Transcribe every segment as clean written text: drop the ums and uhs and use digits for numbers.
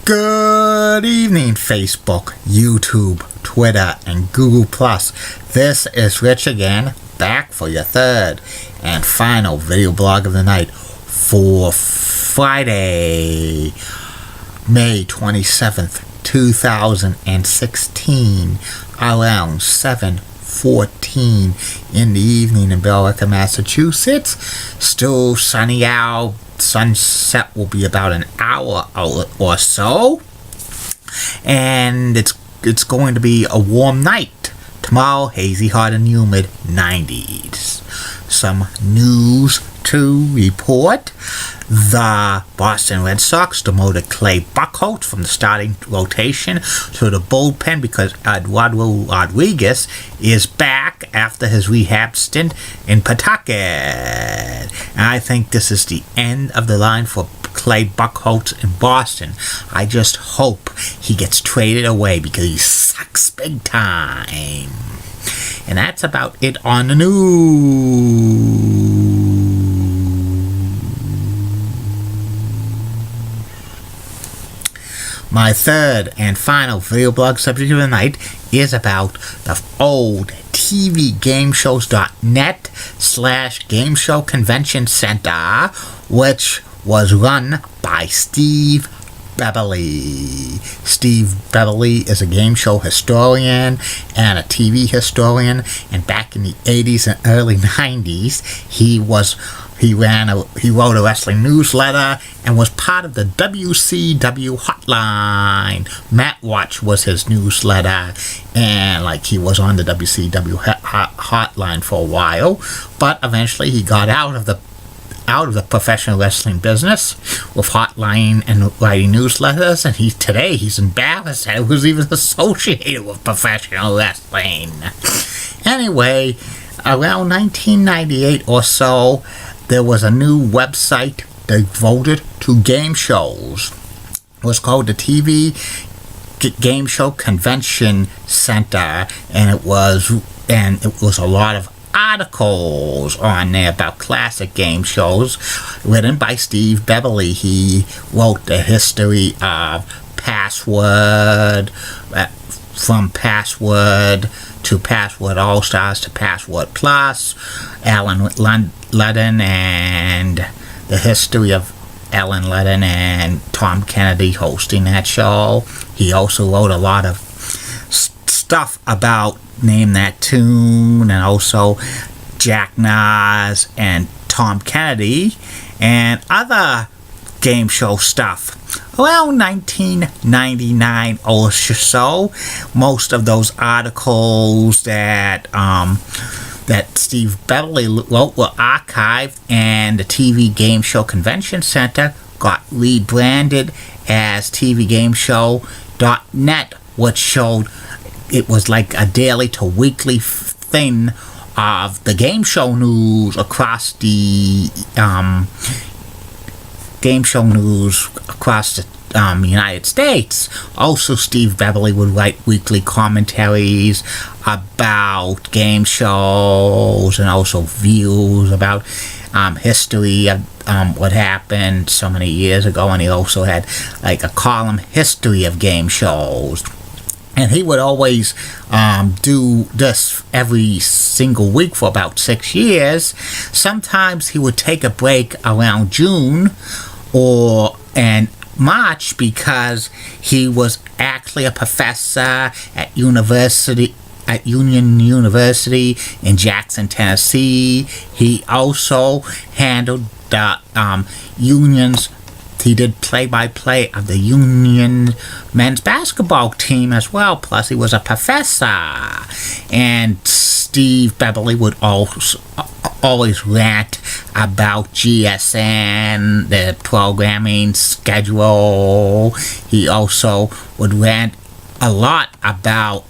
Good evening, Facebook, YouTube, Twitter, and Google+. This is Rich again, back for your third and final video blog of the night for Friday, May 27th, 2016, around 7:14 in the evening in Billerica, Massachusetts. Still sunny out. Sunset will be about an hour or so, and it's going to be a warm night. Tomorrow, hazy, hot, and humid, 90s. Some news to report. The Boston Red Sox demoted Clay Buchholz from the starting rotation to the bullpen because Eduardo Rodriguez is back after his rehab stint in Pawtucket. And I think this is the end of the line for Clay Buchholz in Boston. I just hope he gets traded away because he sucks big time. And that's about it on the news. My third and final video blog subject of the night is about the old tvgameshows.net/game show convention center, which was run by Steve Beverly. Steve Beverly is a game show historian and a TV historian, and back in the 80s and early 90s, he wrote a wrestling newsletter and was part of the WCW hotline. Matt Watch was his newsletter, and he was on the WCW hotline for a while, but eventually he got out of the professional wrestling business with hotline and writing newsletters, and today he's embarrassed that it was even associated with professional wrestling. Anyway, around 1998 or so, there was a new website devoted to game shows. It was called the TV Game Show Convention Center, and it was a lot of articles on there about classic game shows written by Steve Beverly. He wrote the history of Password, from Password to Password All-Stars to Password Plus, Alan Ludden, and the history of Alan Ludden and Tom Kennedy hosting that show. He also wrote a lot of stuff about Name That Tune, and also Jack Nas and Tom Kennedy, and other game show stuff. Around 1999 or so, most of those articles that Steve Beverly wrote were archived, and the TV Game Show Convention Center got rebranded as tvgameshow.net, which showed it was like a daily to weekly thing of the game show news across the United States. Also, Steve Beverly would write weekly commentaries about game shows, and also views about history of what happened so many years ago. And he also had a column, History of Game Shows. And he would always do this every single week for about 6 years. Sometimes he would take a break around June and March because he was actually a professor at Union University in Jackson, Tennessee. He also handled the Union's. He did play-by-play of the Union men's basketball team as well. Plus, he was a professor. And Steve Beverly would always rant about GSN, the programming schedule. He also would rant a lot about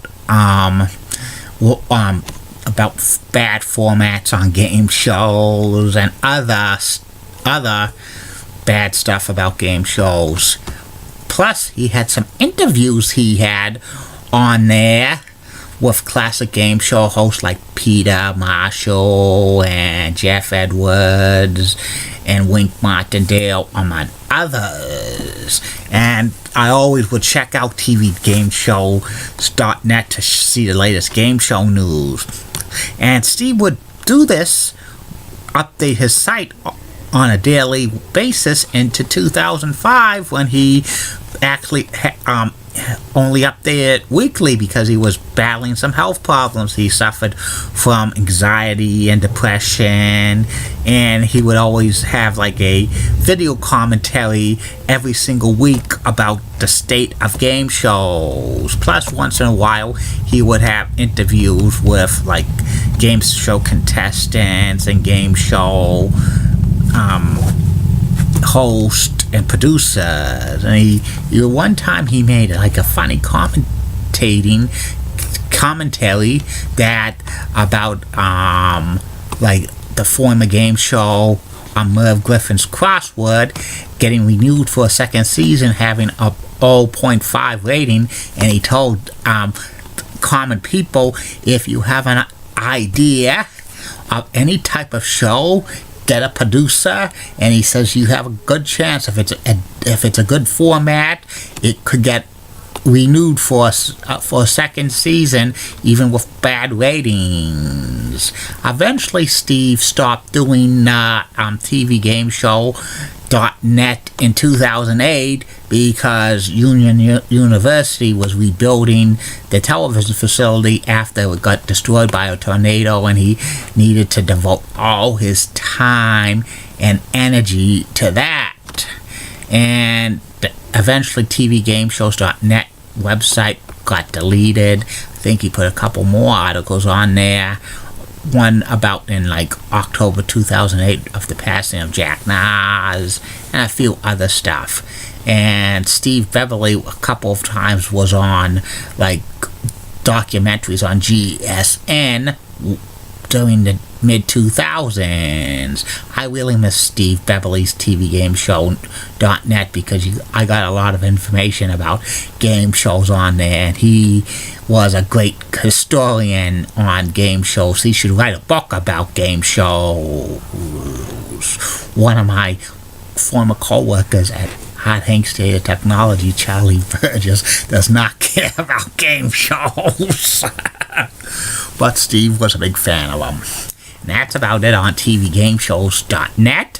bad formats on game shows and other bad stuff about game shows. Plus, he had some interviews he had on there with classic game show hosts like Peter Marshall and Jeff Edwards and Wink Martindale, among others. And I always would check out tvgameshows.net to see the latest game show news. And Steve would do this, update his site on a daily basis into 2005, when he actually only updated weekly because he was battling some health problems. He suffered from anxiety and depression, and he would always have like a video commentary every single week about the state of game shows. Plus, once in a while, he would have interviews with like game show contestants and game show host and producers. And one time he made like a funny commentary that about like the former game show Merv Griffin's Crossword getting renewed for a second season, having a 0.5 rating. And he told common people, if you have an idea of any type of show, get a producer. And he says you have a good chance, if it's a good format, it could get renewed for a second season, even with bad ratings. Eventually, Steve stopped doing tvgameshow.net in 2008 because Union University was rebuilding the television facility after it got destroyed by a tornado, and he needed to devote all his time and energy to that. And eventually tvgameshows.net website got deleted. I think he put a couple more articles on there. One about in like October 2008 of the passing of Jack Nas, and a few other stuff. And Steve Beverly a couple of times was on like documentaries on GSN during the mid-2000s. I really miss Steve Beverly's tvgameshow.net because I got a lot of information about game shows on there, and he was a great historian on game shows. He should write a book about game shows. One of my former co-workers at Hot Hanks Data Technology, Charlie Burgess, does not care about game shows. But Steve was a big fan of them. And that's about it on tvgameshows.net.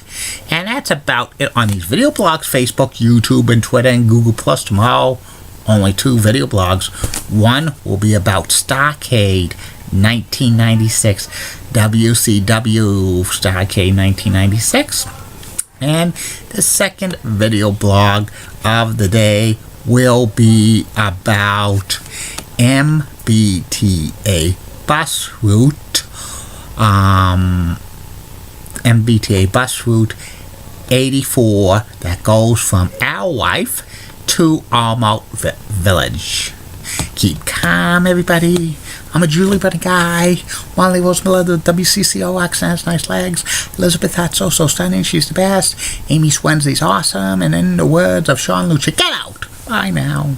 And that's about it on these video blogs, Facebook, YouTube, and Twitter, and Google Plus. Tomorrow, only 2 video blogs. One will be about Starcade 1996, WCW Starcade 1996. And the second video blog of the day will be about MBTA bus route. MBTA bus route 84 that goes from Alewife to Almont Village. Keep calm, everybody. I'm a Julie Bunny guy. Wally Rosemiller, the WCCO accent has nice legs. Elizabeth Hatso, so stunning, she's the best. Amy Swensey's awesome. And in the words of Sean Lucia, get out. Bye now.